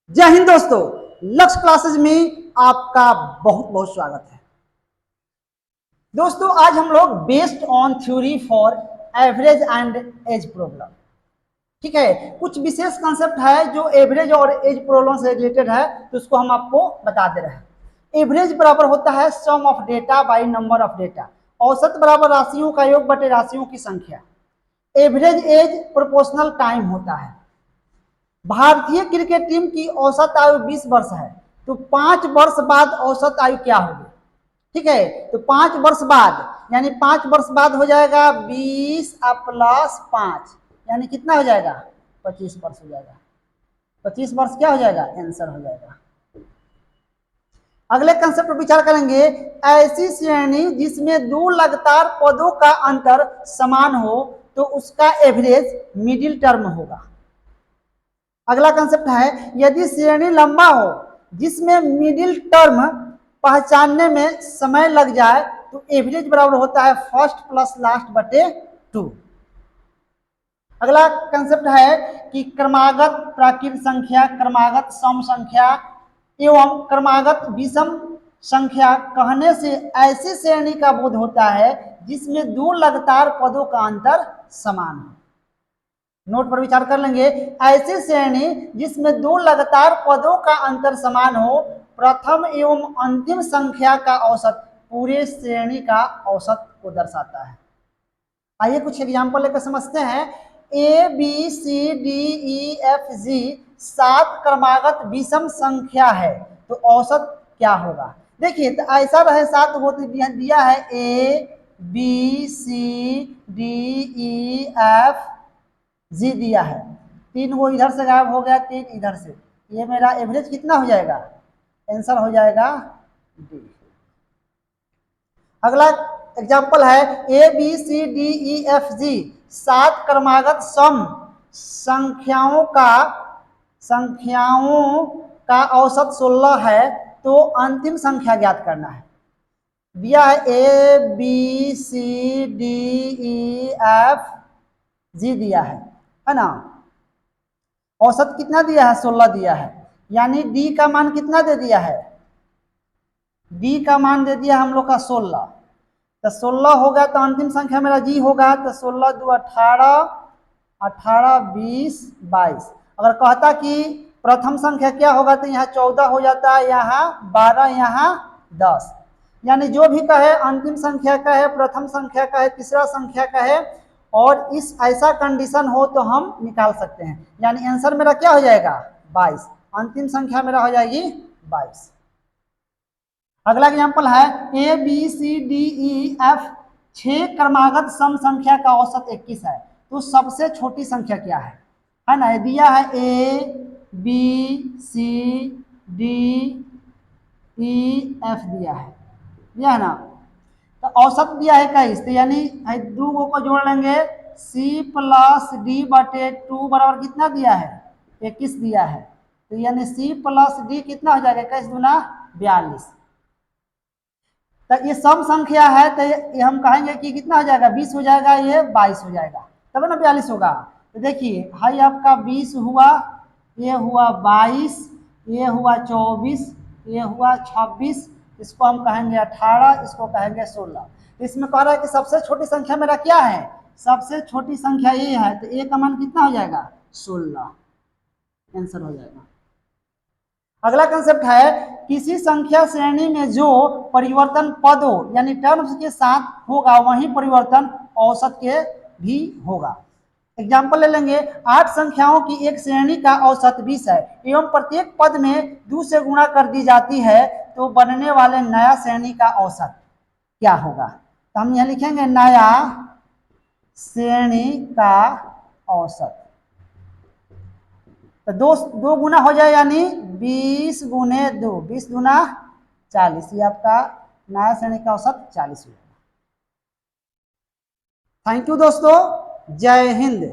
जय हिंद दोस्तों। लक्ष्य क्लासेज में आपका बहुत बहुत स्वागत है। दोस्तों आज हम लोग based on theory for average and age problem, ठीक है, कुछ विशेष कंसेप्ट है जो एवरेज और एज प्रॉब्लम से रिलेटेड है, तो उसको हम आपको बता दे रहे हैं। एवरेज बराबर होता है sum of data by number of data. औसत बराबर राशियों का योग बटे राशियों की संख्या। एवरेज एज प्रोपोर्शनल टाइम होता है। भारतीय क्रिकेट टीम की औसत आयु 20 वर्ष है, तो 5 वर्ष बाद औसत आयु क्या होगी? ठीक है, तो 5 वर्ष बाद यानी 5 वर्ष बाद हो जाएगा 20 प्लस 5 यानी कितना हो जाएगा? 25 वर्ष हो जाएगा। 25 वर्ष क्या हो जाएगा? आंसर हो जाएगा। अगले कंसेप्ट पर विचार करेंगे। ऐसी श्रेणी जिसमें दो लगातार पदों का अंतर समान हो तो उसका एवरेज मिडिल टर्म होगा। अगला कंसेप्ट है, यदि श्रेणी लंबा हो जिसमें मिडिल टर्म पहचानने में समय लग जाए तो एवरेज बराबर होता है फर्स्ट प्लस लास्ट बटे 2। अगला कंसेप्ट है कि क्रमागत प्राकृत संख्या, क्रमागत सम संख्या एवं क्रमागत विषम संख्या कहने से ऐसी श्रेणी का बोध होता है जिसमें दो लगातार पदों का अंतर समान हो। नोट पर विचार कर लेंगे। ऐसी श्रेणी जिसमें दो लगातार पदों का अंतर समान हो, प्रथम एवं अंतिम संख्या का औसत पूरे श्रेणी का औसत को दर्शाता है। आइए कुछ एग्जाम्पल लेकर समझते हैं। A B C D E F G 7 क्रमागत विषम संख्या है, तो औसत क्या होगा? देखिए, तो ऐसा रहे 7 वो दिया है A B C D E F G दिया है, 3 वो इधर से गायब हो गया, 3 इधर से, ये मेरा एवरेज कितना हो जाएगा? आंसर हो जाएगा डी। अगला एग्जाम्पल है A B C D E F G 7 क्रमागत सम संख्याओं का औसत 16 है, तो अंतिम संख्या ज्ञात करना है। दिया है A B C D E F G दिया है ना। औसत कितना दिया है? 16 दिया है, यानी डी का मान कितना दे दिया है? डी का मान दे दिया हम लोग का 16, तो 16 होगा तो अंतिम संख्या मेरा जी होगा, तो 16 2 18, 18 20 22। अगर कहता कि प्रथम संख्या क्या होगा तो यहाँ 14 हो जाता है, यहाँ 12, यहाँ 10। यानी जो भी कहे, अंतिम संख्या का है, प्रथम संख्या का है, तीसरा संख्या का है, और इस ऐसा कंडीशन हो तो हम निकाल सकते हैं। यानी आंसर मेरा क्या हो जाएगा? 22। अंतिम संख्या मेरा हो जाएगी 22। अगला एग्जाम्पल है A B C D E F 6 क्रमागत सम संख्या का औसत 21 है, तो सबसे छोटी संख्या क्या है ना? दिया है A B C D E F दिया है ना, तो औसत दिया है 21, तो यानी दो को जोड़ लेंगे, सी प्लस डी बटे 2 बराबर कितना दिया है? 21 दिया है, तो यानी सी प्लस डी कितना हो जाएगा? 21 दूना 42। तो ये सम संख्या है, तो ये हम कहेंगे कि कितना हो जाएगा? 20 हो जाएगा, ये 22 हो जाएगा, तब ना 42 होगा। तो देखिए, हाई आपका 20 हुआ, ये हुआ 22, ये हुआ 24, ये हुआ 26, इसको हम कहेंगे 18, इसको कहेंगे 16। इसमें कह रहा है कि सबसे छोटी संख्या मेरा क्या है? सबसे छोटी संख्या ये है, तो ए का मान कितना हो जाएगा? 16, आंसर हो जाएगा। अगला कंसेप्ट है, किसी संख्या श्रेणी में जो परिवर्तन पदों यानी टर्म्स के साथ होगा वही परिवर्तन औसत के भी होगा। एग्जाम्पल ले लेंगे। 8 संख्याओं की एक श्रेणी का औसत 20 है एवं प्रत्येक पद में 2 से गुणा कर दी जाती है, तो बनने वाले नया श्रेणी का औसत क्या होगा? तो हम यहाँ लिखेंगे नया श्रेणी का औसत। तो दो गुना हो जाए, यानी 20 गुने 2, 20 गुना 40, ये आपका नया श्रेणी का औसत 40 होगा। थैंक यू दोस्तों, जय हिंद।